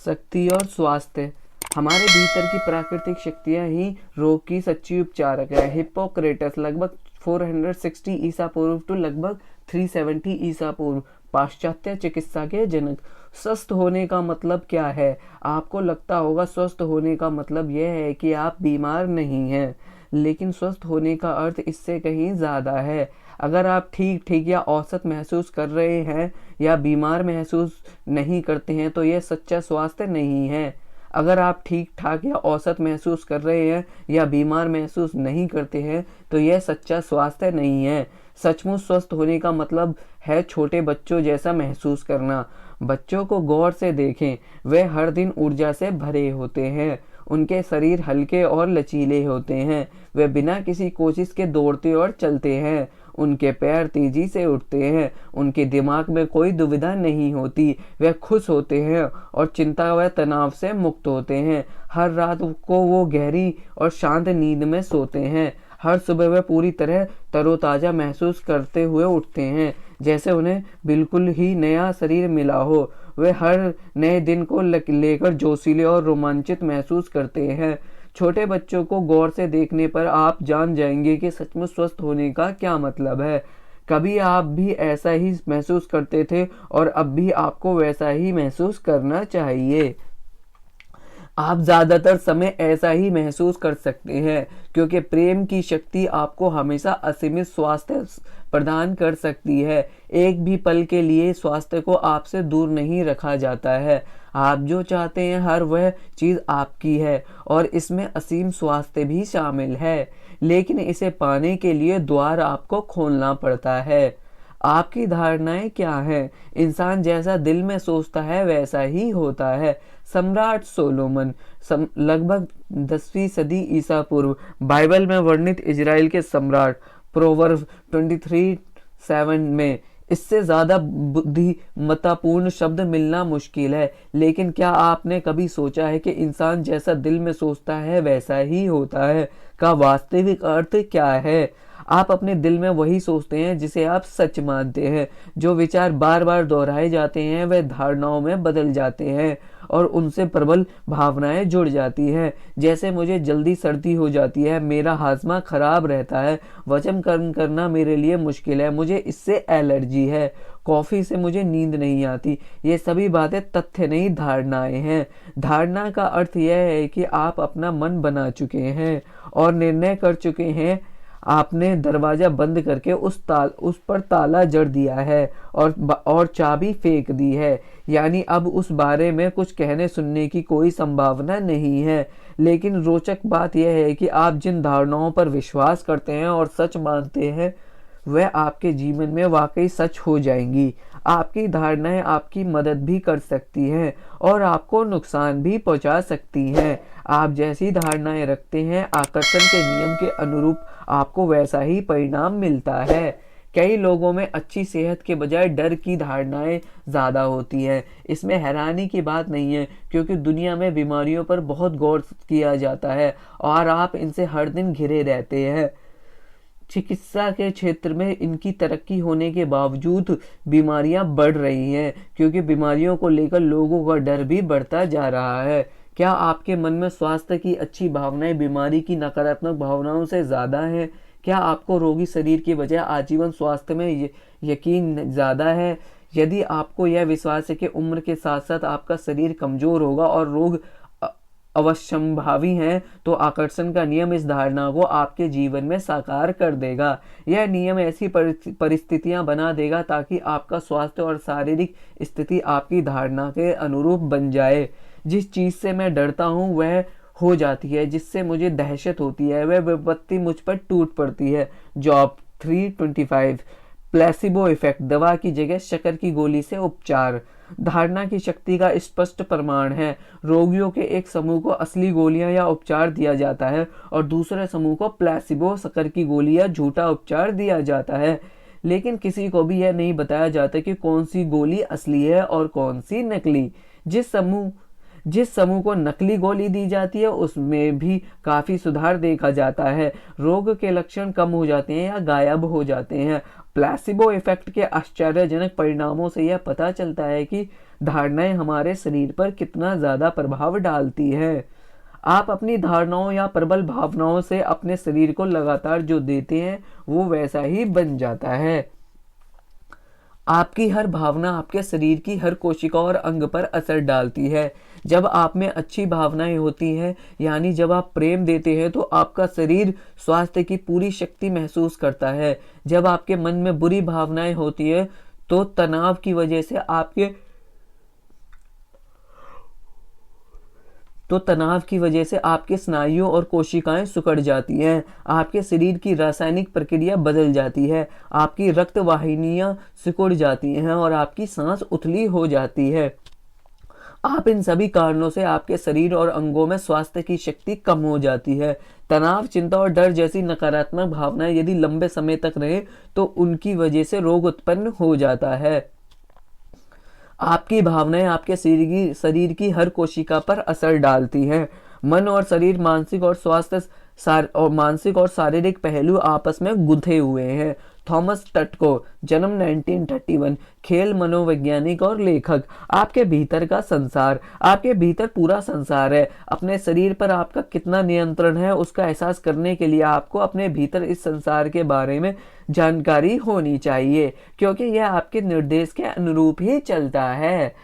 शक्ति और स्वास्थ्य। हमारे भीतर की प्राकृतिक शक्तियां ही रोग की सच्ची उपचारक है। हिप्पोक्रेटस लगभग 460 ईसा पूर्व टू लगभग 370 ईसा पूर्व, पाश्चात्य चिकित्सा के जनक। स्वस्थ होने का मतलब क्या है? आपको लगता होगा स्वस्थ होने का मतलब यह है कि आप बीमार नहीं हैं, लेकिन स्वस्थ होने का अर्थ इससे कहीं ज्यादा है। अगर आप ठीक ठीक या औसत महसूस कर रहे हैं या बीमार महसूस नहीं करते हैं तो यह सच्चा स्वास्थ्य नहीं है। अगर आप ठीक ठाक या औसत महसूस कर रहे हैं या बीमार महसूस नहीं करते हैं तो यह सच्चा स्वास्थ्य नहीं है। सचमुच स्वस्थ होने का मतलब है छोटे बच्चों जैसा महसूस करना। बच्चों को गौर से देखें, वे हर दिन ऊर्जा से भरे होते हैं। उनके शरीर हल्के और लचीले होते हैं। वे बिना किसी कोशिश के दौड़ते और चलते हैं। उनके पैर तेजी से उठते हैं। उनके दिमाग में कोई दुविधा नहीं होती। वे खुश होते हैं और चिंता व तनाव से मुक्त होते हैं। हर रात को वो गहरी और शांत नींद में सोते हैं। हर सुबह वे पूरी तरह तरोताजा महसूस करते हुए उठते हैं, जैसे उन्हें बिल्कुल ही नया शरीर मिला हो। वे हर नए दिन को लेकर जोशीले और रोमांचित महसूस करते हैं। छोटे बच्चों को गौर से देखने पर आप जान जाएंगे कि सचमुच स्वस्थ होने का क्या मतलब है। कभी आप भी ऐसा ही महसूस करते थे और अब भी आपको वैसा ही महसूस करना चाहिए। आप ज्यादातर समय ऐसा ही महसूस कर सकते हैं, क्योंकि प्रेम की शक्ति आपको हमेशा असीमित स्वास्थ्य प्रदान कर सकती है। एक भी पल के लिए स्वास्थ्य को आपसे दूर नहीं रखा जाता है। आप जो चाहते हैं हर वह चीज आपकी है और इसमें असीम स्वास्थ्य भी शामिल है, लेकिन इसे पाने के लिए द्वार आपको खोलना पड़ता है। आपकी धारणाएं क्या हैं? इंसान जैसा दिल में सोचता है वैसा ही होता है। सम्राट सोलोमन लगभग 10वीं सदी ईसा पूर्व, बाइबल में वर्णित इजराइल के सम्राट, प्रोवर्ब 23:7 में। इससे ज्यादा बुद्धिमत्तापूर्ण शब्द मिलना मुश्किल है। लेकिन क्या आपने कभी सोचा है कि इंसान जैसा दिल में सोचता है वैसा ही होता है का वास्तविक अर्थ क्या है? आप अपने दिल में वही सोचते हैं जिसे आप सच मानते हैं। जो विचार बार बार दोहराए जाते हैं वे धारणाओं में बदल जाते हैं और उनसे प्रबल भावनाएं जुड़ जाती हैं। जैसे मुझे जल्दी सर्दी हो जाती है, मेरा हाजमा खराब रहता है, वजन कम करना मेरे लिए मुश्किल है, मुझे इससे एलर्जी है, कॉफी से मुझे नींद नहीं आती। ये सभी बातें तथ्य नहीं, धारणाएं हैं। धारणा का अर्थ यह है कि आप अपना मन बना चुके हैं और निर्णय कर चुके हैं। आपने दरवाजा बंद करके उस पर ताला जड़ दिया है और चाबी फेंक दी है। यानी अब उस बारे में कुछ कहने सुनने की कोई संभावना नहीं है। लेकिन रोचक बात यह है कि आप जिन धारणाओं पर विश्वास करते हैं और सच मानते हैं वह आपके जीवन में वाकई सच हो जाएंगी। आपकी धारणाएं आपकी मदद भी कर सकती हैं और आपको नुकसान भी पहुंचा सकती हैं। आप जैसी धारणाएं रखते हैं, आकर्षण के नियम के अनुरूप आपको वैसा ही परिणाम मिलता है। कई लोगों में अच्छी सेहत के बजाय डर की धारणाएं ज्यादा होती हैं। इसमें हैरानी की बात नहीं है, क्योंकि दुनिया में बीमारियों पर बहुत गौर किया जाता है और आप इनसे हर दिन घिरे रहते हैं। चिकित्सा के क्षेत्र में इनकी तरक्की होने के बावजूद बीमारियां बढ़ रही हैं, क्योंकि बीमारियों को लेकर लोगों का डर भी बढ़ता जा रहा है। क्या आपके मन में स्वास्थ्य की अच्छी भावनाएं बीमारी की नकारात्मक भावनाओं से ज्यादा हैं? क्या आपको रोगी शरीर की बजाय आजीवन स्वास्थ्य में यकीन ज्यादा है? यदि आपको यह विश्वास है कि उम्र के साथ साथ आपका शरीर कमजोर होगा और रोग अवश्यंभावी हैं, तो आकर्षण का नियम इस धारणा को आपके जीवन में साकार कर देगा। यह नियम ऐसी परिस्थितियां बना देगा ताकि आपका स्वास्थ्य और शारीरिक स्थिति आपकी धारणा के अनुरूप बन जाए। जिस चीज से मैं डरता हूं वह हो जाती है, जिससे मुझे दहशत होती है वह विपत्ति मुझ पर टूट पड़ती है। जॉब 3:25। प्लेसिबो इफेक्ट, दवा की जगह शक्कर की गोली से उपचार। धारणा की शक्ति का स्पष्ट प्रमाण है। रोगियों के एक समूह को असली गोलियां या उपचार दिया जाता है और दूसरे समूह को प्लेसिबो शक्कर की गोली या झूठा उपचार दिया जाता है। लेकिन किसी को भी यह नहीं बताया जाता कि कौन सी गोली असली है और कौन सी नकली। जिस समूह को नकली गोली दी जाती है उसमें भी काफी सुधार देखा जाता है। रोग के लक्षण कम हो जाते हैं या गायब हो जाते हैं। प्लेसिबो इफेक्ट के आश्चर्यजनक परिणामों से यह पता चलता है कि धारणाएं हमारे शरीर पर कितना ज्यादा प्रभाव डालती है। आप अपनी धारणाओं या प्रबल भावनाओं से अपने शरीर को लगातार जो देते हैं वो वैसा ही बन जाता है। आपकी हर भावना आपके शरीर की हर कोशिका और अंग पर असर डालती है। जब आप में अच्छी भावनाएं होती हैं, यानी जब आप प्रेम देते हैं, तो आपका शरीर स्वास्थ्य की पूरी शक्ति महसूस करता है। जब आपके मन में बुरी भावनाएं होती है तो तनाव की वजह से आपके स्नायुओं और कोशिकाएं सिकुड़ जाती हैं। आपके शरीर की रासायनिक प्रक्रिया बदल जाती है, आपकी रक्त वाहिनियां सिकुड़ जाती हैं और आपकी सांस उथली हो जाती है। आप इन सभी कारणों से आपके शरीर और अंगों में स्वास्थ्य की शक्ति कम हो जाती है। तनाव, चिंता और डर जैसी नकारात्मक भावनाएं यदि लंबे समय तक रहे तो उनकी वजह से रोग उत्पन्न हो जाता है। आपकी भावनाएं आपके शरीर की हर कोशिका पर असर डालती हैं। मन और शरीर, मानसिक और शारीरिक पहलू आपस में गुंथे हुए हैं। थॉमस टटको, जन्म 1931, खेल मनोवैज्ञानिक और लेखक। आपके भीतर का संसार, आपके भीतर पूरा संसार है। अपने शरीर पर आपका कितना नियंत्रण है उसका एहसास करने के लिए आपको अपने भीतर इस संसार के बारे में जानकारी होनी चाहिए, क्योंकि यह आपके निर्देश के अनुरूप ही चलता है।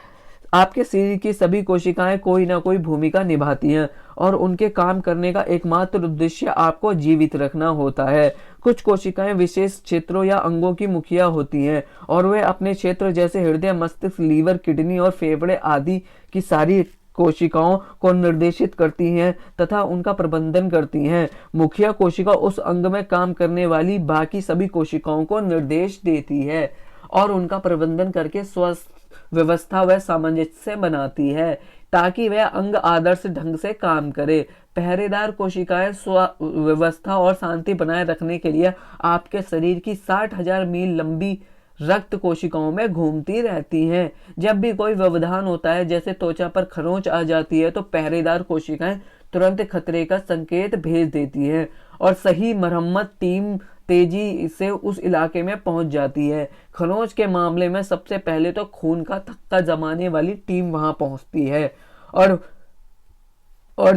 आपके शरीर की सभी कोशिकाएं कोई ना कोई भूमिका निभाती हैं और उनके काम करने का एकमात्र उद्देश्य आपको जीवित रखना होता है। कुछ कोशिकाएं विशेष क्षेत्रों या अंगों की मुखिया होती हैं और वे अपने क्षेत्र जैसे हृदय, मस्तिष्क, लीवर, किडनी और फेफड़े आदि की सारी कोशिकाओं को निर्देशित करती हैं तथा उनका प्रबंधन करती हैं। मुखिया कोशिका उस अंग में काम करने वाली बाकी सभी कोशिकाओं को निर्देश देती है और उनका प्रबंधन करके स्वस्थ व्यवस्था व सामंजस्य बनाती है ताकि वह अंग आदर्श ढंग से काम करे। पहरेदार कोशिकाएं व्यवस्था और शांति बनाए रखने के लिए आपके शरीर की 60,000 मील लंबी रक्त कोशिकाओं में घूमती रहती हैं। जब भी कोई व्यवधान होता है, जैसे त्वचा पर खरोंच आ जाती है, तो पहरेदार कोशिकाएं तुरंत खतरे का संकेत भेज देती हैं और सही मरम्मत टीम तेजी से उस इलाके में पहुंच जाती है। खरोंच के मामले में सबसे पहले तो खून का थक्का जमाने वाली टीम वहां पहुंचती है और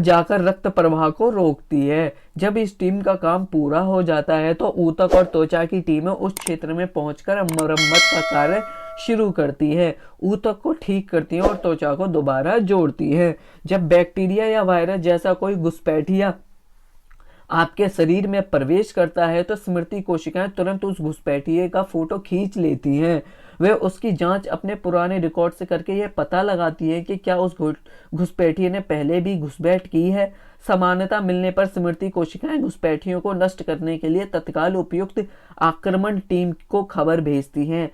जाकर रक्त प्रवाह को रोकती है। जब इस टीम का काम पूरा हो जाता है तो ऊतक और त्वचा की टीमें उस क्षेत्र में पहुंचकर मरम्मत का कार्य शुरू करती है, ऊतक को ठीक करती है और त्वचा को दोबारा जोड़ती है। जब बैक्टीरिया या वायरस जैसा कोई घुसपैठिया आपके शरीर में प्रवेश करता है तो स्मृति कोशिकाएं तुरंत उस घुसपैठिए का फोटो खींच लेती हैं। वे उसकी जांच अपने पुराने रिकॉर्ड से करके यह पता लगाती है कि क्या उस घुसपैठिए ने पहले भी घुसपैठ की है। समानता मिलने पर स्मृति कोशिकाएं घुसपैठियों को नष्ट करने के लिए तत्काल उपयुक्त आक्रमण टीम को खबर भेजती हैं।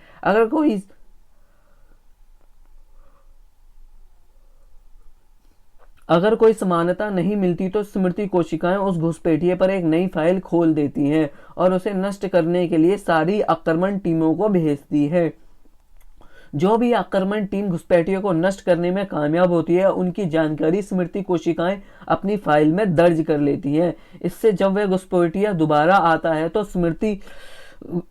अगर कोई समानता नहीं मिलती तो स्मृति कोशिकाएं उस घुसपैठिए पर एक नई फाइल खोल देती हैं और उसे नष्ट करने के लिए सारी आक्रमण टीमों को भेजती है। जो भी आक्रमण टीम घुसपैठियों को नष्ट करने में कामयाब होती है, उनकी जानकारी स्मृति कोशिकाएं अपनी फाइल में दर्ज कर लेती हैं। इससे जब वह घुसपैठिया दोबारा आता है तो स्मृति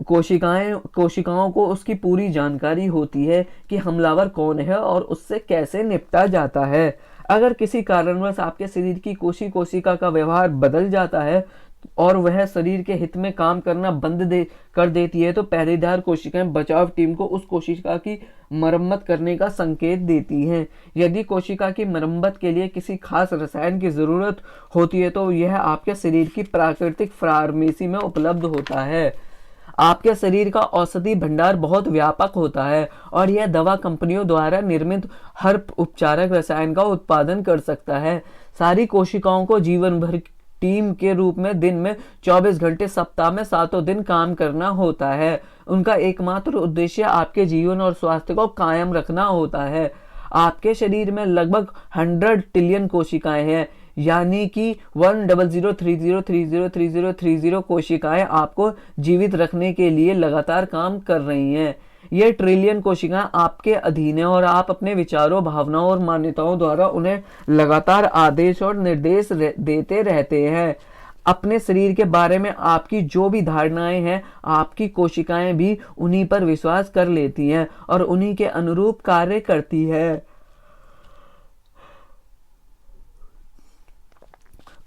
कोशिकाओं को उसकी पूरी जानकारी होती है कि हमलावर कौन है और उससे कैसे निपटा जाता है। अगर किसी कारणवश आपके शरीर की कोशिका का व्यवहार बदल जाता है और वह शरीर के हित में काम करना बंद कर देती है तो पहरेदार कोशिकाएं बचाव टीम को उस कोशिका की मरम्मत करने का संकेत देती हैं। यदि कोशिका की मरम्मत के लिए किसी खास रसायन की जरूरत होती है तो यह आपके शरीर की प्राकृतिक फार्मेसी में उपलब्ध होता है। आपके शरीर का औषधि भंडार बहुत व्यापक होता है और यह दवा कंपनियों द्वारा निर्मित हर उपचारक रसायन का उत्पादन कर सकता है। सारी कोशिकाओं को जीवन भर टीम के रूप में दिन में 24 घंटे सप्ताह में 7 दिन काम करना होता है। उनका एकमात्र उद्देश्य आपके जीवन और स्वास्थ्य को कायम रखना होता है। आपके शरीर में लगभग 100 ट्रिलियन कोशिकाएं हैं, यानी कि 10030303030 कोशिकाएं आपको जीवित रखने के लिए लगातार काम कर रही हैं। ये ट्रिलियन कोशिकाएं आपके अधीन है और आप अपने विचारों, भावनाओं और मान्यताओं द्वारा उन्हें लगातार आदेश और निर्देश देते रहते हैं। अपने शरीर के बारे में आपकी जो भी धारणाएं हैं, आपकी कोशिकाएं भी उन्हीं पर विश्वास कर लेती हैं और उन्हीं के अनुरूप कार्य करती है।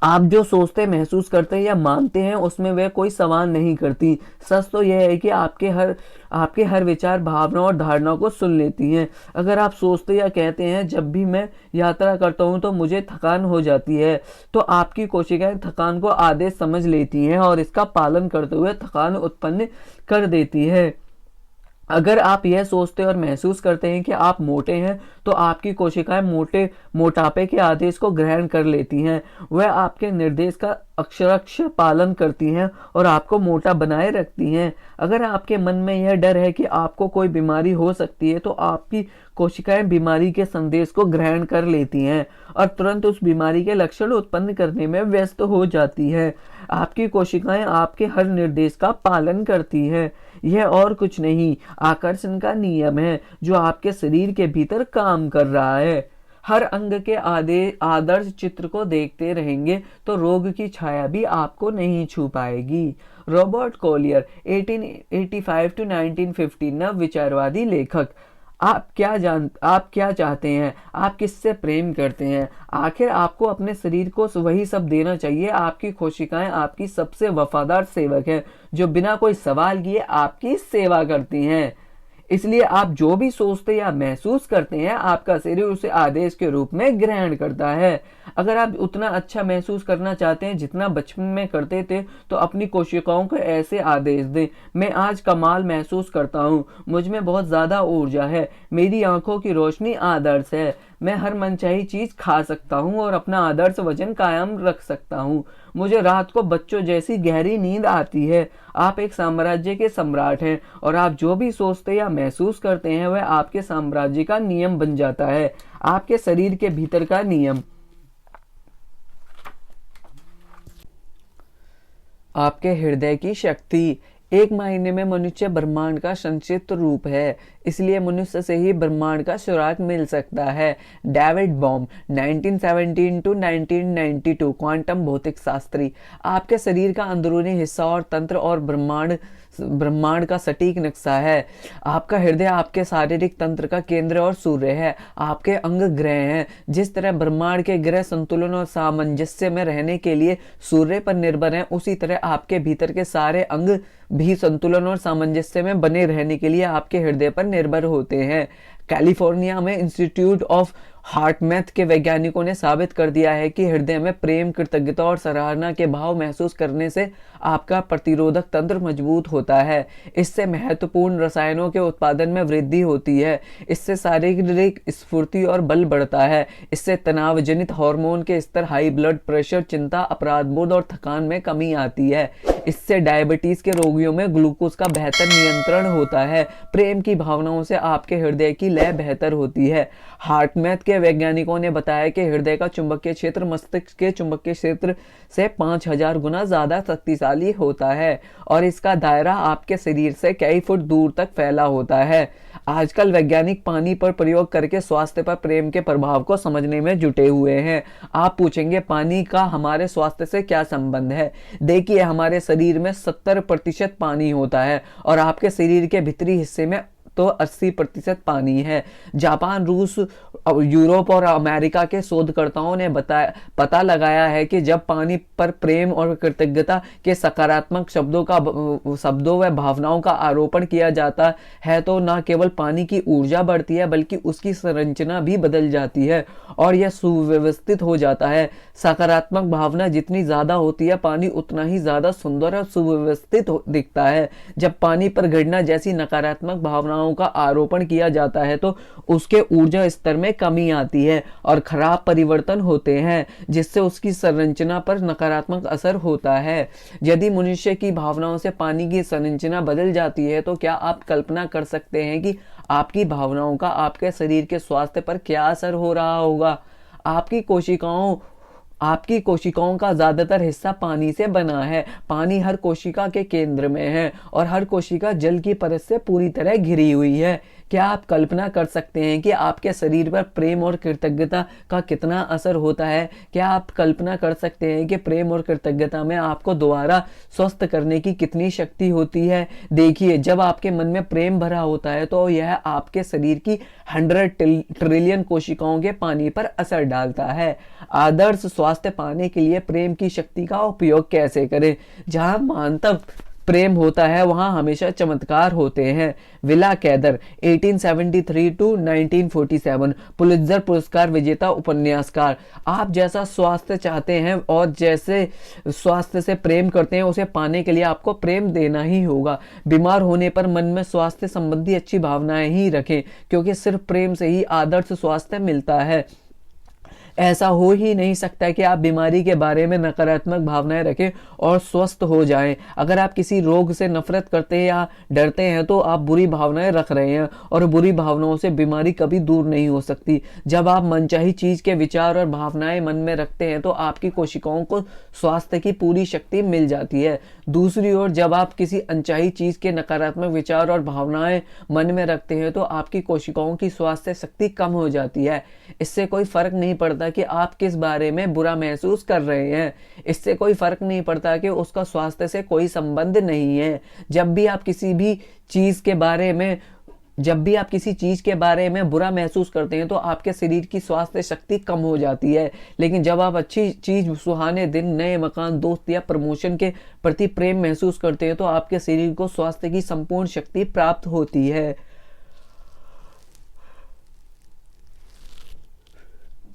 आप जो सोचते महसूस करते हैं या मानते हैं उसमें वह कोई सवाल नहीं करती। सच तो यह है कि आपके हर विचार, भावना और धारणा को सुन लेती हैं। अगर आप सोचते या कहते हैं जब भी मैं यात्रा करता हूं तो मुझे थकान हो जाती है, तो आपकी कोशिकाएं थकान को आदेश समझ लेती हैं और इसका पालन करते हुए थकान उत्पन्न कर देती है। अगर आप यह सोचते और महसूस करते हैं कि आप मोटे हैं, तो आपकी कोशिकाएं मोटापे के आदेश को ग्रहण कर लेती हैं। वह आपके निर्देश का अक्षरशः पालन करती हैं और आपको मोटा बनाए रखती हैं। अगर आपके मन में यह डर है कि आपको कोई बीमारी हो सकती है, तो आपकी कोशिकाएं बीमारी के संदेश को ग्रहण कर लेती हैं और तुरंत उस बीमारी के लक्षण उत्पन्न करने में व्यस्त हो जाती है। आपकी कोशिकाएं आपके हर निर्देश का पालन करती हैं। यह और कुछ नहीं, आकर्षण का नियम है जो आपके शरीर के भीतर काम कर रहा है। हर अंग के आदर्श चित्र को देखते रहेंगे तो रोग की छाया भी आपको नहीं छू पाएगी। रॉबर्ट कोलियर 1885 to 1950, नव विचारवादी लेखक। आप क्या चाहते हैं? आप किससे प्रेम करते हैं? आखिर आपको अपने शरीर को वही सब देना चाहिए। आपकी कोशिकाएं आपकी सबसे वफादार सेवक है जो बिना कोई सवाल किए आपकी सेवा करती हैं। इसलिए आप जो भी सोचते या महसूस करते हैं, आपका शरीर उसे आदेश के रूप में ग्रहण करता है। अगर आप उतना अच्छा महसूस करना चाहते हैं जितना बचपन में करते थे, तो अपनी कोशिकाओं को ऐसे आदेश दें, मैं आज कमाल महसूस करता हूँ, मुझ में बहुत ज्यादा ऊर्जा है, मेरी आंखों की रोशनी आदर्श है, मैं हर मनचाही चीज खा सकता हूँ और अपना आदर्श वजन कायम रख सकता हूँ, मुझे रात को बच्चों जैसी गहरी नींद आती है। आप एक साम्राज्य के सम्राट हैं और आप जो भी सोचते या महसूस करते हैं वह आपके साम्राज्य का नियम बन जाता है, आपके शरीर के भीतर का नियम। आपके हृदय की शक्ति। एक मायने में मनुष्य ब्रह्मांड का संक्षिप्त रूप है, इसलिए मनुष्य से ही ब्रह्मांड का सुराग मिल सकता है। डेविड बॉम 1917 to 1992, क्वांटम भौतिक शास्त्री। आपके शरीर का अंदरूनी हिस्सा और तंत्र और ब्रह्मांड का सटीक नक्शा है। आपका हृदय आपके शारीरिक तंत्र का केंद्र और सूर्य है। आपके अंग ग्रह हैं। जिस तरह ब्रह्मांड के ग्रह संतुलन और सामंजस्य में रहने के लिए सूर्य पर निर्भर हैं, उसी तरह आपके भीतर के सारे अंग भी संतुलन और सामंजस्य में बने रहने के लिए आपके हृदय पर निर्भर होते हैं। कैलिफोर्निया में इंस्टीट्यूट ऑफ हार्ट मैथ के वैज्ञानिकों ने साबित कर दिया है कि हृदय में प्रेम, कृतज्ञता और सराहना के भाव महसूस करने से आपका प्रतिरोधक तंत्र मजबूत होता है। इससे महत्वपूर्ण रसायनों के उत्पादन में वृद्धि होती है। इससे शारीरिक स्फूर्ति और बल बढ़ता है। इससे तनाव जनित हार्मोन के स्तर, हाई ब्लड प्रेशर, चिंता, अपराध बोध और थकान में कमी आती है। इससे डायबिटीज के रोगियों में ग्लूकोज का बेहतर नियंत्रण होता है। प्रेम की भावनाओं से आपके हृदय की लय बेहतर होती है। हार्ट मैथ के वैज्ञानिकों ने बताया कि हृदय का चुंबकीय क्षेत्र मस्तिष्क के चुंबकीय क्षेत्र से 5000 गुना ज्यादा शक्तिशाली होता है और इसका दायरा आपके शरीर से कई फुट दूर तक फैला होता है। आजकल वैज्ञानिक पानी पर प्रयोग करके स्वास्थ्य पर प्रेम के प्रभाव को समझने में जुटे हुए हैं। आप पूछेंगे पानी का हमारे स्वास्थ्य से क्या संबंध है? देखिए, हमारे शरीर में 70% पानी होता है और आपके शरीर के भीतरी हिस्से में तो 80% पानी है। जापान, रूस, यूरोप और अमेरिका के शोधकर्ताओं ने पता लगाया है कि जब पानी पर प्रेम और कृतज्ञता के सकारात्मक शब्दों व भावनाओं का आरोपण किया जाता है, तो न केवल पानी की ऊर्जा बढ़ती है बल्कि उसकी संरचना भी बदल जाती है और यह सुव्यवस्थित हो जाता है। सकारात्मक भावना जितनी ज्यादा होती है, पानी उतना ही ज्यादा सुंदर और सुव्यवस्थित दिखता है। जब पानी पर घृणा जैसी नकारात्मक भावनाओं का आरोपण किया जाता है तो उसके ऊर्जा स्तर में कमी आती है और खराब परिवर्तन होते हैं, जिससे उसकी संरचना पर नकारात्मक असर होता है। यदि मनुष्य की भावनाओं से पानी की संरचना बदल जाती है, तो क्या आप कल्पना कर सकते हैं कि आपकी भावनाओं का आपके शरीर के स्वास्थ्य पर क्या असर हो रहा होगा? आपकी कोशिकाओं का ज्यादातर हिस्सा पानी से बना है। पानी हर कोशिका के केंद्र में है और हर कोशिका जल की परत से पूरी तरह घिरी हुई है। क्या आप कल्पना कर सकते हैं कि आपके शरीर पर प्रेम और कृतज्ञता का कितना असर होता है? क्या आप कल्पना कर सकते हैं कि प्रेम और कृतज्ञता में आपको दोबारा स्वस्थ करने की कितनी शक्ति होती है? देखिए, जब आपके मन में प्रेम भरा होता है तो यह आपके शरीर की 100 ट्रिलियन कोशिकाओं के पानी पर असर डालता है। आदर्श स्वास्थ्य पाने के लिए प्रेम की शक्ति का उपयोग कैसे करें? जहां मानव प्रेम होता है वहां हमेशा चमत्कार होते हैं। विला कैदर 1873 टू 1947 पुलित्जर पुरस्कार विजेता उपन्यासकार। आप जैसा स्वास्थ्य चाहते हैं और जैसे स्वास्थ्य से प्रेम करते हैं उसे पाने के लिए आपको प्रेम देना ही होगा। बीमार होने पर मन में स्वास्थ्य संबंधी अच्छी भावनाएं ही रखें, क्योंकि सिर्फ प्रेम से ही आदर्श स्वास्थ्य मिलता है। ऐसा हो ही नहीं सकता कि आप बीमारी के बारे में नकारात्मक भावनाएं रखें और स्वस्थ हो जाएं। अगर आप किसी रोग से नफरत करते हैं या डरते हैं तो आप बुरी भावनाएं रख रहे हैं, और बुरी भावनाओं से बीमारी कभी दूर नहीं हो सकती। जब आप मनचाही चीज के विचार और भावनाएं मन में रखते हैं तो आपकी कोशिकाओं को स्वास्थ्य की पूरी शक्ति मिल जाती है। दूसरी ओर, जब आप किसी अनचाही चीज के नकारात्मक विचार और भावनाएं मन में रखते हैं तो आपकी कोशिकाओं की स्वास्थ्य शक्ति कम हो जाती है। इससे कोई फर्क नहीं पड़ता कि आप किस बारे में बुरा महसूस कर रहे हैं। इससे कोई फर्क नहीं पड़ता कि उसका स्वास्थ्य से कोई संबंध नहीं है। जब भी आप किसी चीज के बारे में बुरा महसूस करते हैं तो आपके शरीर की स्वास्थ्य शक्ति कम हो जाती है। लेकिन जब आप अच्छी चीज, सुहाने दिन, नए मकान, दोस्त या प्रमोशन के प्रति प्रेम महसूस करते हैं तो आपके शरीर को स्वास्थ्य की संपूर्ण शक्ति प्राप्त होती है।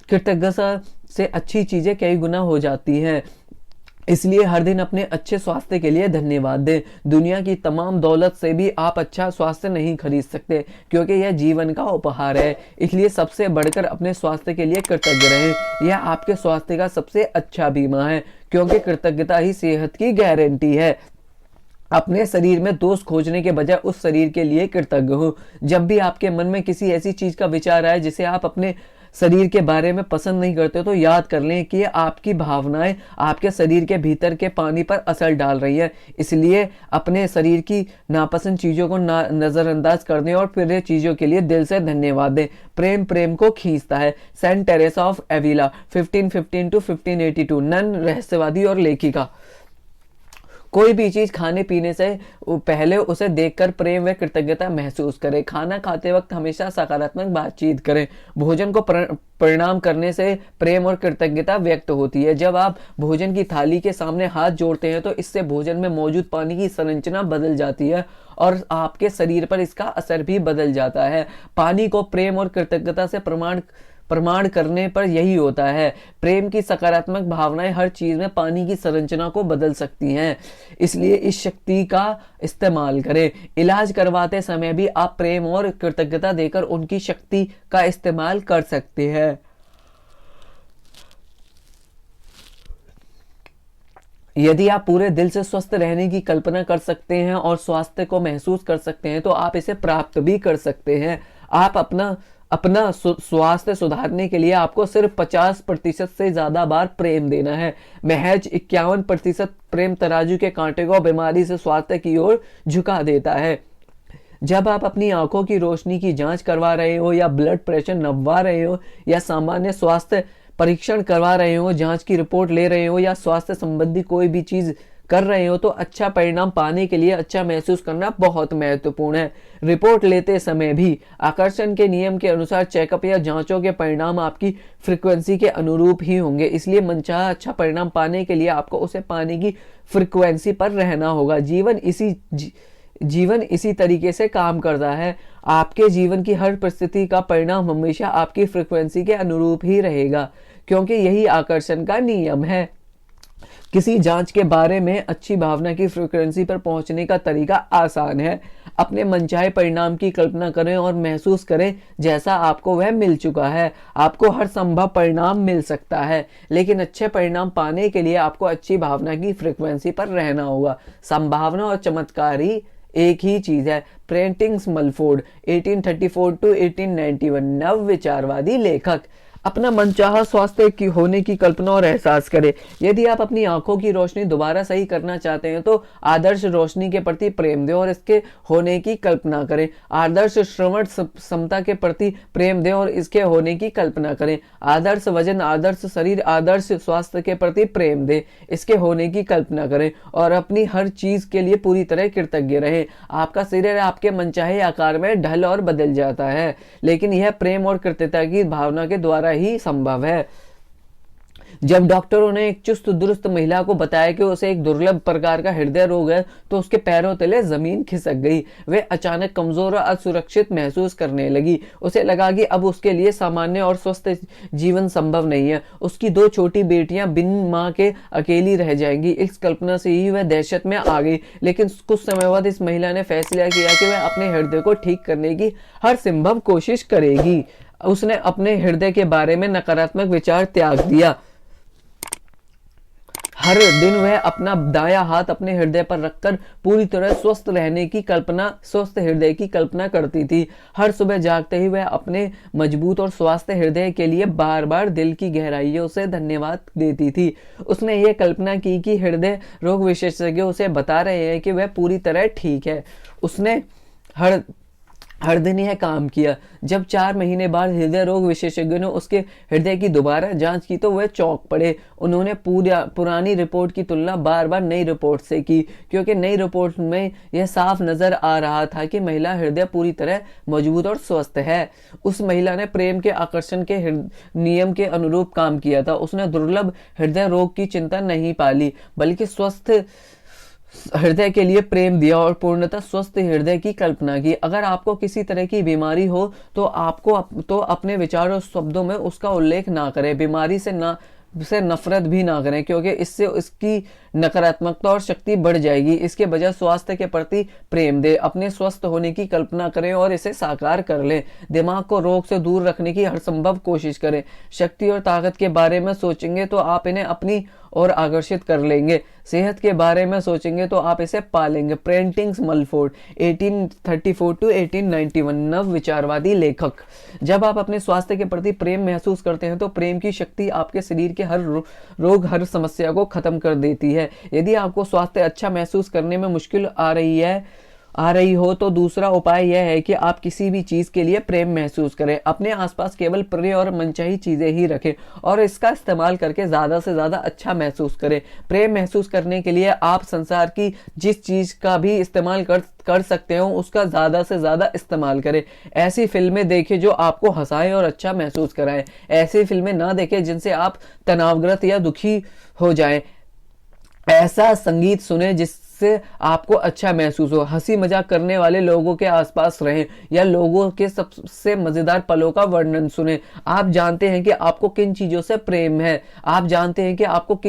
कृतज्ञता से अच्छी चीजें कई गुना हो जाती हैं। इसलिए हर दिन अपने अच्छे स्वास्थ्य के लिए धन्यवाद दें। दुनिया की तमाम दौलत से भी आप अच्छा स्वास्थ्य नहीं खरीद सकते, क्योंकि यह जीवन का उपहार है। इसलिए सबसे बढ़कर अपने स्वास्थ्य के लिए कृतज्ञ रहें। यह आपके स्वास्थ्य का सबसे अच्छा बीमा है, क्योंकि कृतज्ञता ही सेहत की गारंटी है। अपने शरीर में दोष खोजने के बजाय उस शरीर के लिए कृतज्ञ हो। जब भी आपके मन में किसी ऐसी चीज का विचार आए जिसे आप अपने शरीर के बारे में पसंद नहीं करते तो याद कर लें कि आपकी भावनाएं आपके शरीर के भीतर के पानी पर असर डाल रही है। इसलिए अपने शरीर की नापसंद चीजों को नजरअंदाज कर दें और फिर चीजों के लिए दिल से धन्यवाद दें। प्रेम प्रेम को खींचता है। Saint Teresa of Avila 1515 to 1582 nun, रहस्यवादी और लेखिका। कोई भी चीज खाने पीने से पहले उसे देखकर प्रेम व कृतज्ञता महसूस करें। खाना खाते वक्त हमेशा सकारात्मक बातचीत करें। भोजन को परिणाम करने से प्रेम और कृतज्ञता व्यक्त होती है। जब आप भोजन की थाली के सामने हाथ जोड़ते हैं तो इससे भोजन में मौजूद पानी की संरचना बदल जाती है और आपके शरीर पर इसका असर भी बदल जाता है। पानी को प्रेम और कृतज्ञता से प्रमाण करने पर यही होता है। प्रेम की सकारात्मक भावनाएं हर चीज में पानी की संरचना को बदल सकती हैं। इसलिए इस शक्ति का इस्तेमाल करें। इलाज करवाते समय भी आप प्रेम और कृतज्ञता देकर उनकी शक्ति का इस्तेमाल कर सकते हैं। यदि आप पूरे दिल से स्वस्थ रहने की कल्पना कर सकते हैं और स्वास्थ्य को महसूस कर सकते हैं तो आप इसे प्राप्त भी कर सकते हैं। आप अपना स्वास्थ्य सुधारने के लिए आपको सिर्फ 50% से ज्यादा बार प्रेम देना है। महज 51% प्रेम तराजू के कांटे को बीमारी से स्वास्थ्य की ओर झुका देता है। जब आप अपनी आंखों की रोशनी की जांच करवा रहे हो या ब्लड प्रेशर नपवा रहे हो या सामान्य स्वास्थ्य परीक्षण करवा रहे हो, जांच की रिपोर्ट ले रहे हो या स्वास्थ्य संबंधी कोई भी चीज कर रहे हो तो अच्छा परिणाम पाने के लिए अच्छा महसूस करना बहुत महत्वपूर्ण है। रिपोर्ट लेते समय भी आकर्षण के नियम के अनुसार चेकअप या जांचों के परिणाम आपकी फ्रीक्वेंसी के अनुरूप ही होंगे। इसलिए मनचाहा अच्छा परिणाम पाने के लिए आपको उसे पाने की फ्रीक्वेंसी पर रहना होगा। जीवन इसी तरीके से काम करता है। आपके जीवन की हर परिस्थिति का परिणाम हमेशा आपकी फ्रीक्वेंसी के अनुरूप ही रहेगा, क्योंकि यही आकर्षण का नियम है। किसी जांच के बारे में अच्छी भावना की फ्रीक्वेंसी पर पहुंचने का तरीका आसान है। अपने मनचाहे परिणाम की कल्पना करें और महसूस करें जैसा आपको वह मिल चुका है। आपको हर संभव परिणाम मिल सकता है, लेकिन अच्छे परिणाम पाने के लिए आपको अच्छी भावना की फ्रीक्वेंसी पर रहना होगा। संभावना और चमत्कार ही एक ही चीज है। प्रेंटिंग स्मलफोर्ड 1834 टू 1891 नव विचारवादी लेखक। अपना मनचाहा स्वास्थ्य की होने की कल्पना और एहसास करें। यदि आप अपनी आंखों की रोशनी दोबारा सही करना चाहते हैं तो आदर्श रोशनी के प्रति प्रेम दें और इसके होने की कल्पना करें। आदर्श श्रवण क्षमता के प्रति प्रेम दें और इसके होने की कल्पना करें। आदर्श वजन, आदर्श शरीर, आदर्श स्वास्थ्य के प्रति प्रेम दें, इसके होने की कल्पना करें और अपनी हर चीज के लिए पूरी तरह कृतज्ञ रहें। आपका शरीर आपके मनचाहे आकार में ढल और बदल जाता है, लेकिन यह प्रेम और कृतज्ञता की भावना के द्वारा ही संभव है। जब डॉक्टरों ने एक चुस्त दुरुस्त महिला को बताया कि उसे एक दुर्लभ प्रकार का हृदय रोग है तो उसके पैरों तले जमीन खिसक गई। वह अचानक कमजोर और असुरक्षित महसूस करने लगी। उसे लगा कि अब उसके लिए सामान्य और स्वस्थ जीवन संभव नहीं है। उसकी 2 छोटी बेटियां बिन मां के अकेली रह जाएंगी। इस कल्पना से ही वह दहशत में आ गई। लेकिन कुछ समय बाद इस महिला ने फैसला किया कि वह अपने हृदय को ठीक करने की हर संभव कोशिश करेगी। उसने अपने हृदय के बारे में नकारात्मक विचार त्याग दिया। हर दिन वह अपना दायां हाथ अपने हृदय पर रखकर पूरी तरह स्वस्थ रहने की कल्पना, स्वस्थ हृदय की कल्पना करती थी। हर सुबह जागते ही वह अपने मजबूत और स्वास्थ्य हृदय के लिए बार बार दिल की गहराइयों से धन्यवाद देती थी। उसने ये कल्पना की कि हृदय रोग विशेषज्ञ उसे बता रहे हैं कि वह पूरी तरह ठीक है। उसने हर दिन यह काम किया। जब 4 महीने बाद हृदय रोग विशेषज्ञों ने उसके हृदय की दोबारा जांच की तो वह चौंक पड़े। उन्होंने पुरानी रिपोर्ट की तुलना बार बार नई रिपोर्ट से की, क्योंकि नई रिपोर्ट में यह साफ नजर आ रहा था कि महिला हृदय पूरी तरह मजबूत और स्वस्थ है। उस महिला ने प्रेम के आकर्षण के नियम के अनुरूप काम किया था। उसने दुर्लभ हृदय रोग की चिंता नहीं पाली, बल्कि स्वस्थ हृदय के लिए प्रेम दिया और पूर्णतः स्वस्थ हृदय की कल्पना की। अगर आपको किसी तरह की बीमारी हो तो अपने विचार और शब्दों में उसका उल्लेख ना करें। बीमारी से नफरत भी ना करें, क्योंकि इससे इसकी नकारात्मकता और शक्ति बढ़ जाएगी। इसके बजाय स्वास्थ्य के प्रति प्रेम दे, अपने स्वस्थ होने की कल्पना करें और इसे साकार कर लें। दिमाग को रोग से दूर रखने की हर संभव कोशिश करें। शक्ति और ताकत के बारे में सोचेंगे तो आप इन्हें अपनी ओर आकर्षित कर लेंगे। सेहत के बारे में सोचेंगे तो आप इसे पालेंगे। प्रेंटिंग्स मलफोर्ड 1834 to 1891, नव विचारवादी लेखक। जब आप अपने स्वास्थ्य के प्रति प्रेम महसूस करते हैं तो प्रेम की शक्ति आपके शरीर के हर रोग, हर समस्या को खत्म कर देती है। यदि आपको स्वास्थ्य अच्छा महसूस करने में मुश्किल आ रही हो तो दूसरा उपाय यह है कि आप किसी भी चीज के लिए प्रेम महसूस करें। अपने आसपास केवल प्रिय और मनचाही चीजें ही रखें और इसका इस्तेमाल करके ज्यादा से ज्यादा अच्छा महसूस करें। प्रेम महसूस करने के लिए आप संसार की जिस चीज का भी इस्तेमाल कर सकते हो उसका ज्यादा से ज्यादा इस्तेमाल करें। ऐसी फिल्में देखें जो आपको हंसाए और अच्छा महसूस कराएं। ऐसी फिल्में ना देखें जिनसे आप तनावग्रस्त या दुखी हो जाएं। ऐसा संगीत सुने जिससे आपको अच्छा महसूस हो। हंसी मजाक करने वाले लोगों के आसपास रहें या लोगों के सबसे मजेदार पलों का वर्णन सुने। आप जानते हैं कि आपको किन चीजों से प्रेम है। आप जानते हैं कि आपको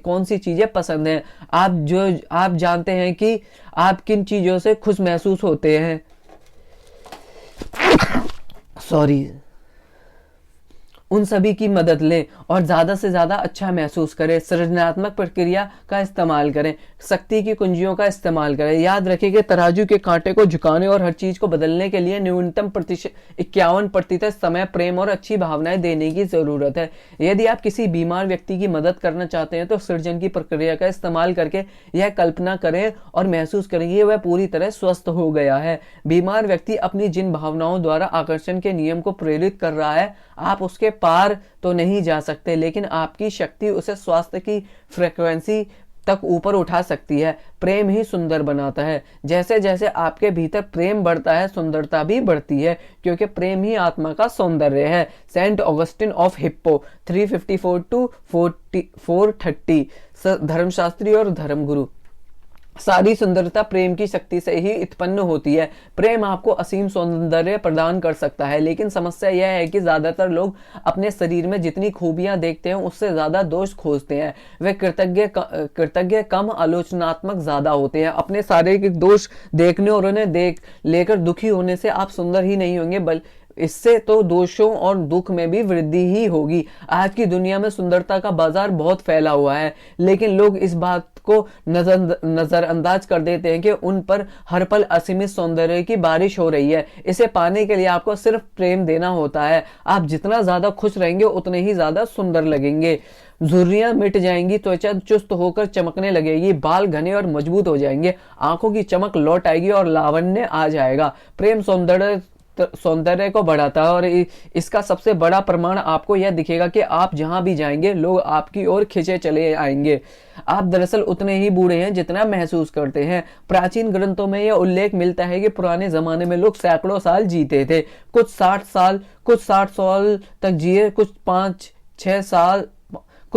कौन सी चीजें पसंद हैं। आप जानते हैं कि आप किन चीजों से खुश महसूस होते हैं। उन सभी की मदद लें और ज्यादा से ज्यादा अच्छा महसूस करें। सृजनात्मक प्रक्रिया का इस्तेमाल करें। शक्ति की कुंजियों का इस्तेमाल करें। याद रखें कि तराजू के कांटे को झुकाने और हर चीज को बदलने के लिए न्यूनतम 51% समय, प्रेम और अच्छी भावनाएं देने की जरूरत है। यदि आप किसी बीमार व्यक्ति की मदद करना चाहते हैं तो सृजन की प्रक्रिया का इस्तेमाल करके यह कल्पना करें और महसूस करें कि वह पूरी तरह स्वस्थ हो गया है। बीमार व्यक्ति अपनी जिन भावनाओं द्वारा आकर्षण के नियम को प्रेरित कर रहा है, आप उसके पार तो नहीं जा सकते, लेकिन आपकी शक्ति उसे स्वास्थ्य की फ्रीक्वेंसी तक ऊपर उठा सकती है। प्रेम ही सुंदर बनाता है। जैसे जैसे आपके भीतर प्रेम बढ़ता है, सुंदरता भी बढ़ती है, क्योंकि प्रेम ही आत्मा का सौंदर्य है। Saint Augustine of Hippo 354 to 430, धर्मशास्त्री और धर्मगुरु। सारी सुंदरता प्रेम की शक्ति से ही उत्पन्न होती है। प्रेम आपको असीम सौंदर्य प्रदान कर सकता है, लेकिन समस्या यह है कि ज्यादातर लोग अपने शरीर में जितनी खूबियां देखते हैं उससे ज्यादा दोष खोजते हैं। वे कृतज्ञ कम, आलोचनात्मक ज्यादा होते हैं। अपने शारीरिक दोष देखने और उन्हें लेकर दुखी होने से आप सुंदर ही नहीं होंगे, इससे तो दोषों और दुख में भी वृद्धि ही होगी। आज की दुनिया में सुंदरता का बाजार बहुत फैला हुआ है, लेकिन लोग इस बात को नजरअंदाज कर देते हैं कि उन पर हर पल असीमित सौंदर्य की बारिश हो रही है। इसे पाने के लिए आपको सिर्फ प्रेम देना होता है। आप जितना ज्यादा खुश रहेंगे उतने ही ज्यादा सुंदर लगेंगे। झुर्रियां मिट जाएंगी, त्वचा चुस्त होकर चमकने लगेगी, बाल घने और मजबूत हो जाएंगे, आंखों की चमक लौट आएगी और लावण्य आ जाएगा। प्रेम सौंदर्य को बढ़ाता है और इसका सबसे बड़ा प्रमाण आपको यह दिखेगा कि आप जहां भी जाएंगे लोग आपकी ओर खिंचे चले आएंगे। आप दरअसल उतने ही बूढ़े हैं जितना महसूस करते हैं। प्राचीन ग्रंथों में यह उल्लेख मिलता है कि पुराने जमाने में लोग सैकड़ों साल जीते थे। कुछ 60 साल तक जिए, कुछ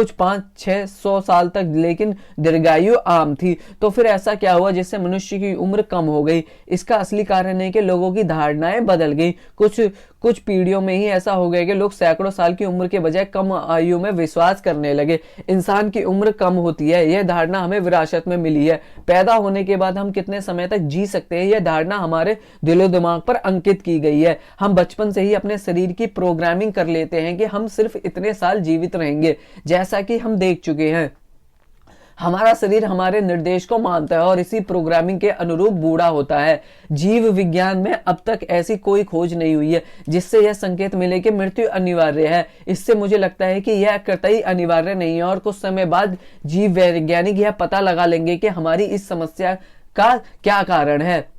500-600 साल तक, लेकिन दीर्घायु आम थी। तो फिर ऐसा क्या हुआ जिससे मनुष्य की उम्र कम हो गई? इसका असली कारण है कि लोगों की धारणाएं बदल गई। कुछ पीढ़ियों में ही ऐसा हो गया कि लोग सैकड़ों साल की उम्र के बजाय कम आयु में विश्वास करने लगे। इंसान की उम्र कम होती है, यह धारणा हमें विरासत में मिली है। पैदा होने के बाद हम कितने समय तक जी सकते हैं, यह धारणा हमारे दिलो दिमाग पर अंकित की गई है। हम बचपन से ही अपने शरीर की प्रोग्रामिंग कर लेते हैं कि हम सिर्फ इतने साल जीवित रहेंगे। जैसा कि हम देख चुके हैं, हमारा शरीर हमारे निर्देश को मानता है और इसी प्रोग्रामिंग के अनुरूप बूढ़ा होता है। जीव विज्ञान में अब तक ऐसी कोई खोज नहीं हुई है जिससे यह संकेत मिले कि मृत्यु अनिवार्य है। इससे मुझे लगता है कि यह कतई अनिवार्य नहीं है और कुछ समय बाद जीव वैज्ञानिक यह पता लगा लेंगे कि हमारी इस समस्या का क्या कारण है।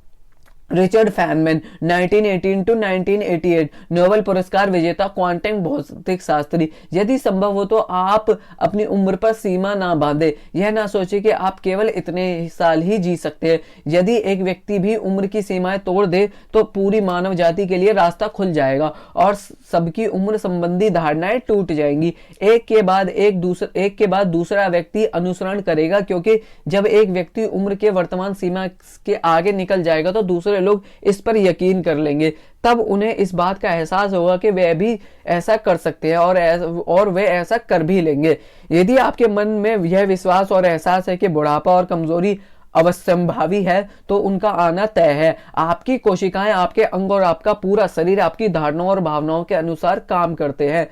रिचर्ड फैनमैन 1918 to 1988 नोबेल पुरस्कार विजेता क्वांटम भौतिक शास्त्री। यदि संभव हो तो आप अपनी उम्र पर सीमा ना बांधे। यह ना सोचे कि आप केवल इतने साल ही जी सकते हैं। यदि एक व्यक्ति भी उम्र की सीमाएं तोड़ दे तो पूरी मानव जाति के लिए रास्ता खुल जाएगा और सबकी उम्र संबंधी धारणाएं टूट जाएंगी। एक के बाद दूसरा व्यक्ति अनुसरण करेगा, क्योंकि जब एक व्यक्ति उम्र के वर्तमान सीमा के आगे निकल जाएगा तो दूसरे लोग इस पर यकीन कर लेंगे। तब उन्हें इस बात का एहसास होगा कि वे भी ऐसा कर सकते हैं और वे ऐसा कर भी लेंगे। यदि आपके मन में यह विश्वास और एहसास है कि बुढ़ापा और कमजोरी अवश्यंभावी है तो उनका आना तय है। आपकी कोशिकाएं, आपके अंग और आपका पूरा शरीर आपकी धारणाओं और भावनाओं के अनुसार काम करते हैं।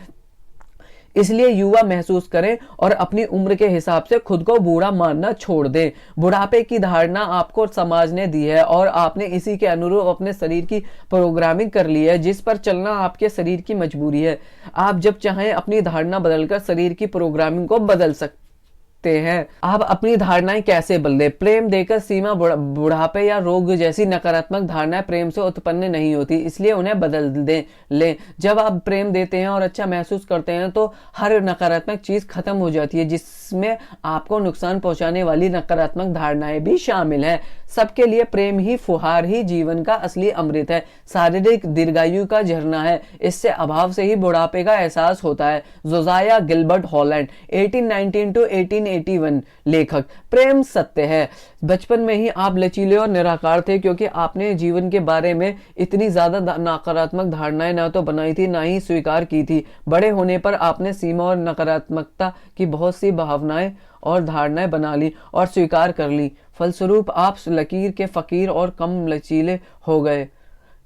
इसलिए युवा महसूस करें और अपनी उम्र के हिसाब से खुद को बूढ़ा मानना छोड़ दें। बुढ़ापे की धारणा आपको समाज ने दी है और आपने इसी के अनुरूप अपने शरीर की प्रोग्रामिंग कर ली है, जिस पर चलना आपके शरीर की मजबूरी है। आप जब चाहें अपनी धारणा बदलकर शरीर की प्रोग्रामिंग को बदल सकते हैं। आप अपनी धारणाएं कैसे बदलें? प्रेम देकर सीमा, बुढ़ापे या रोग जैसी नकारात्मक धारणाएं प्रेम से उत्पन्न नहीं होती, इसलिए उन्हें बदल लें। जब आप प्रेम देते हैं और अच्छा महसूस करते हैं तो हर नकारात्मक चीज खत्म हो जाती है, जिसमें आपको नुकसान पहुंचाने वाली नकारात्मक धारणाएं भी शामिल हैं। सबके लिए प्रेम ही फुहार ही जीवन का असली अमृत है, शारीरिक दीर्घायु का झरना है। इससे अभाव से ही बुढ़ापे का एहसास होता है। जोजाया गिलबर्ट हॉलैंड 1819 to 1881 लेखक। प्रेम सत्य है। बचपन में ही आप लचीले और निराकार थे, क्योंकि आपने जीवन के बारे में इतनी ज्यादा नकारात्मक धारणाएं न तो बनाई थी न ही स्वीकार की थी। बड़े होने पर आपने सीमा और नकारात्मकता की बहुत सी भावनाएं और धारणाएं बना ली और स्वीकार कर ली। फलस्वरूप आप लकीर के फकीर और कम लचीले हो गए।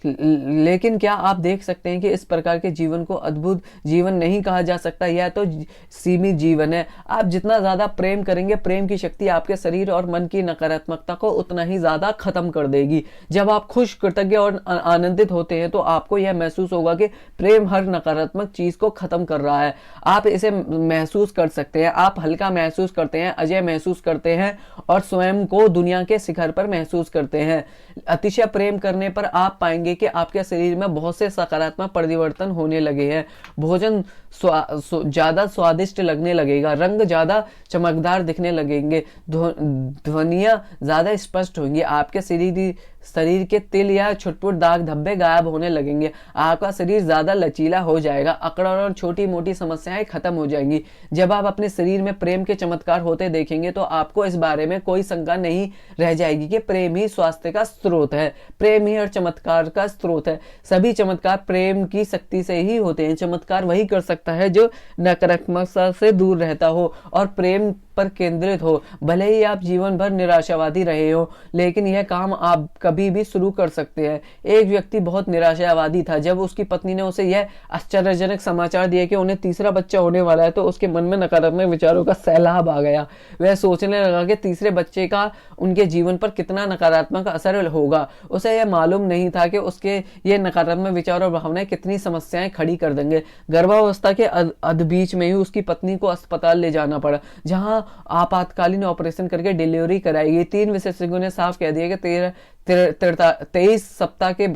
लेकिन क्या आप देख सकते हैं कि इस प्रकार के जीवन को अद्भुत जीवन नहीं कहा जा सकता, यह तो सीमित जीवन है। आप जितना ज्यादा प्रेम करेंगे, प्रेम की शक्ति आपके शरीर और मन की नकारात्मकता को उतना ही ज्यादा खत्म कर देगी। जब आप खुश, कृतज्ञ और आनंदित होते हैं तो आपको यह महसूस होगा कि प्रेम हर नकारात्मक चीज को खत्म कर रहा है। आप इसे महसूस कर सकते हैं। आप हल्का महसूस करते हैं, अजय महसूस करते हैं और स्वयं को दुनिया के शिखर पर महसूस करते हैं। अतिशय प्रेम करने पर आप पाएंगे कि आपके शरीर में बहुत से सकारात्मक परिवर्तन होने लगे हैं। भोजन ज्यादा स्वादिष्ट लगने लगेगा, रंग ज्यादा चमकदार दिखने लगेंगे, ध्वनियां ज्यादा स्पष्ट होंगी, आपके शरीर के तिल या छुटपुट दाग धब्बे गायब होने लगेंगे, आपका शरीर ज्यादा लचीला हो जाएगा, अकड़न और छोटी मोटी समस्याएं खत्म हो जाएंगी। जब आप अपने शरीर में प्रेम के चमत्कार होते देखेंगे तो आपको इस बारे में कोई शंका नहीं रह जाएगी कि प्रेम ही स्वास्थ्य का स्रोत है, प्रेम ही हर चमत्कार का स्रोत है। सभी चमत्कार प्रेम की शक्ति से ही होते हैं। चमत्कार वही कर सकता है जो नकारात्मकता से दूर रहता हो और प्रेम पर केंद्रित हो। भले ही आप जीवन भर निराशावादी रहे हो, लेकिन यह काम आप कभी भी शुरू कर सकते हैं। एक व्यक्ति बहुत निराशावादी था। जब उसकी पत्नी ने उसे यह आश्चर्यजनक समाचार दिया कि उन्हें तीसरा बच्चा होने वाला है, तो उसके मन में नकारात्मक विचारों का सैलाब आ गया। वह सोचने लगा कि तीसरे बच्चे का उनके जीवन पर कितना नकारात्मक असर होगा। उसे यह मालूम नहीं था कि उसके ये नकारात्मक विचार और भावनाएं कितनी समस्याएं खड़ी कर देंगे। गर्भावस्था के अध बीच में ही उसकी पत्नी को अस्पताल ले जाना पड़ा, जहां आपातकालीन ऑपरेशन करके डिलीवरी कराई गई। 3 विशेषज्ञों ने साफ कह दिया कि 23 सप्ताह के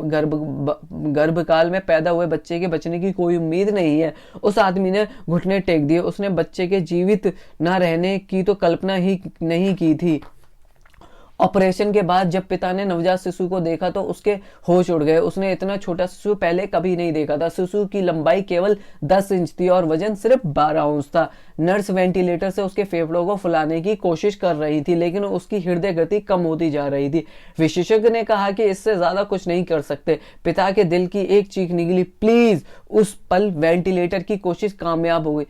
गर्भकाल में पैदा हुए बच्चे के बचने की कोई उम्मीद नहीं है। उस आदमी ने घुटने टेक दिए। उसने बच्चे के जीवित न रहने की तो कल्पना ही नहीं की थी। ऑपरेशन के बाद जब पिता ने नवजात शिशु को देखा तो उसके होश उड़ गए। उसने इतना छोटा शिशु पहले कभी नहीं देखा था। शिशु की लंबाई केवल 10 इंच थी और वजन सिर्फ 12 औंस था। नर्स वेंटिलेटर से उसके फेफड़ों को फुलाने की कोशिश कर रही थी, लेकिन उसकी हृदय गति कम होती जा रही थी। विशेषज्ञ ने कहा कि इससे ज्यादा कुछ नहीं कर सकते। पिता के दिल की एक चीख निकली, प्लीज। उस पल वेंटिलेटर की कोशिश कामयाब हो गई।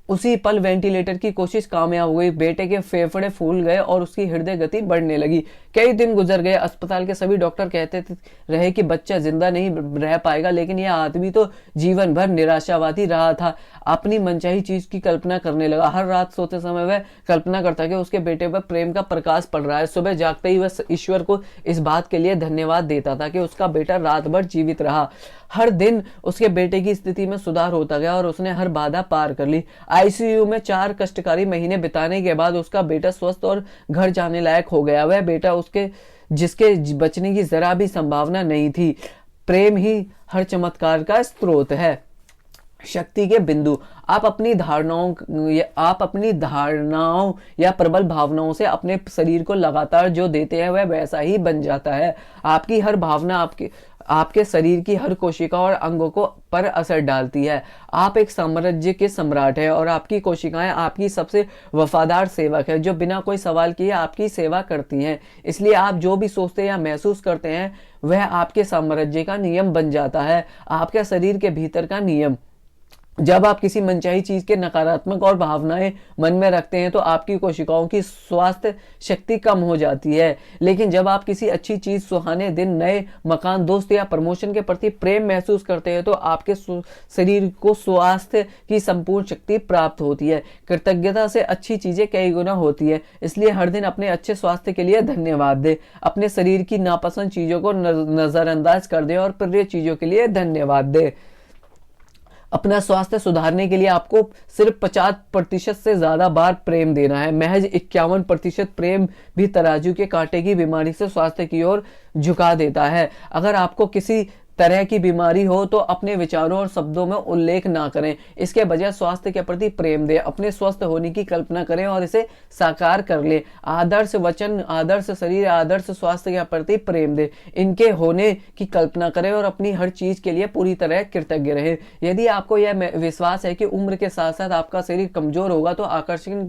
उसी पल वेंटिलेटर की कोशिश कामयाब हो गई। बेटे के फेफड़े फूल गए और उसकी हृदय गति बढ़ने लगी। कई दिन गुजर गए। अस्पताल के सभी डॉक्टर कहते रहे कि बच्चा जिंदा नहीं रह पाएगा, लेकिन यह आदमी तो जीवन भर निराशावादी रहा था। अपनी मनचाही चीज की कल्पना करने लगा। हर रात सोते समय वह कल्पना करता कि उसके बेटे पर प्रेम का प्रकाश पड़ रहा है। सुबह जागते ही वह ईश्वर को इस बात के लिए धन्यवाद देता था कि उसका बेटा रात भर जीवित रहा। हर दिन उसके बेटे की स्थिति में सुधार होता गया और उसने हर बाधा पार कर ली। आईसीयू में 4 कष्टकारी महीने बिताने के बाद उसका बेटा स्वस्थ और घर जाने लायक हो गया। वह बेटा उसके जिसके बचने की जरा भी संभावना नहीं थी। प्रेम ही हर चमत्कार का स्रोत है। शक्ति के बिंदु। आप अपनी धारणाओं या प्रबल भावनाओं से अपने शरीर को लगातार जो देते हैं वह वैसा ही बन जाता है। आपकी हर भावना आपके शरीर की हर कोशिका और अंगों को पर असर डालती है। आप एक साम्राज्य के सम्राट हैं और आपकी कोशिकाएं आपकी सबसे वफादार सेवक है, जो बिना कोई सवाल किए आपकी सेवा करती हैं। इसलिए आप जो भी सोचते या महसूस करते हैं वह आपके साम्राज्य का नियम बन जाता है, आपके शरीर के भीतर का नियम। जब आप किसी मनचाही चीज के नकारात्मक और भावनाएं मन में रखते हैं तो आपकी कोशिकाओं की स्वास्थ्य शक्ति कम हो जाती है। लेकिन जब आप किसी अच्छी चीज, सुहाने दिन, नए मकान, दोस्त या प्रमोशन के प्रति प्रेम महसूस करते हैं तो आपके शरीर को स्वास्थ्य की संपूर्ण शक्ति प्राप्त होती है। कृतज्ञता से अच्छी चीजें कई गुना होती है। इसलिए हर दिन अपने अच्छे स्वास्थ्य के लिए धन्यवाद दें। अपने शरीर की नापसंद चीजों को नजरअंदाज कर दें और प्रिय चीजों के लिए धन्यवाद दें। अपना स्वास्थ्य सुधारने के लिए आपको सिर्फ 50% से ज्यादा बार प्रेम देना है। महज 51% प्रेम भी तराजू के कांटे की बीमारी से स्वास्थ्य की ओर झुका देता है। अगर आपको किसी तरह की बीमारी हो तो अपने विचारों और शब्दों में उल्लेख ना करें। इसके बजाय स्वास्थ्य के प्रति प्रेम दें। अपने स्वस्थ होने की कल्पना करें और इसे साकार कर लें। आदर्श वचन, आदर्श शरीर, आदर्श स्वास्थ्य के प्रति प्रेम दें। इनके होने की कल्पना करें और अपनी हर चीज के लिए पूरी तरह कृतज्ञ रहें। यदि आपको यह विश्वास है कि उम्र के साथ साथ आपका शरीर कमजोर होगा तो आकर्षण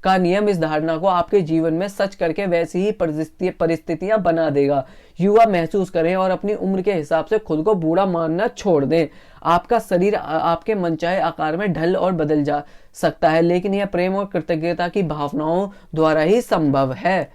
का नियम इस धारणा को आपके जीवन में सच करके वैसी ही परिस्थितियां बना देगा। युवा महसूस करें और अपनी उम्र के हिसाब से खुद को बूढ़ा मानना छोड़ दें। आपका शरीर आपके मनचाहे आकार में ढल और बदल जा सकता है, लेकिन यह प्रेम और कृतज्ञता की भावनाओं द्वारा ही संभव है।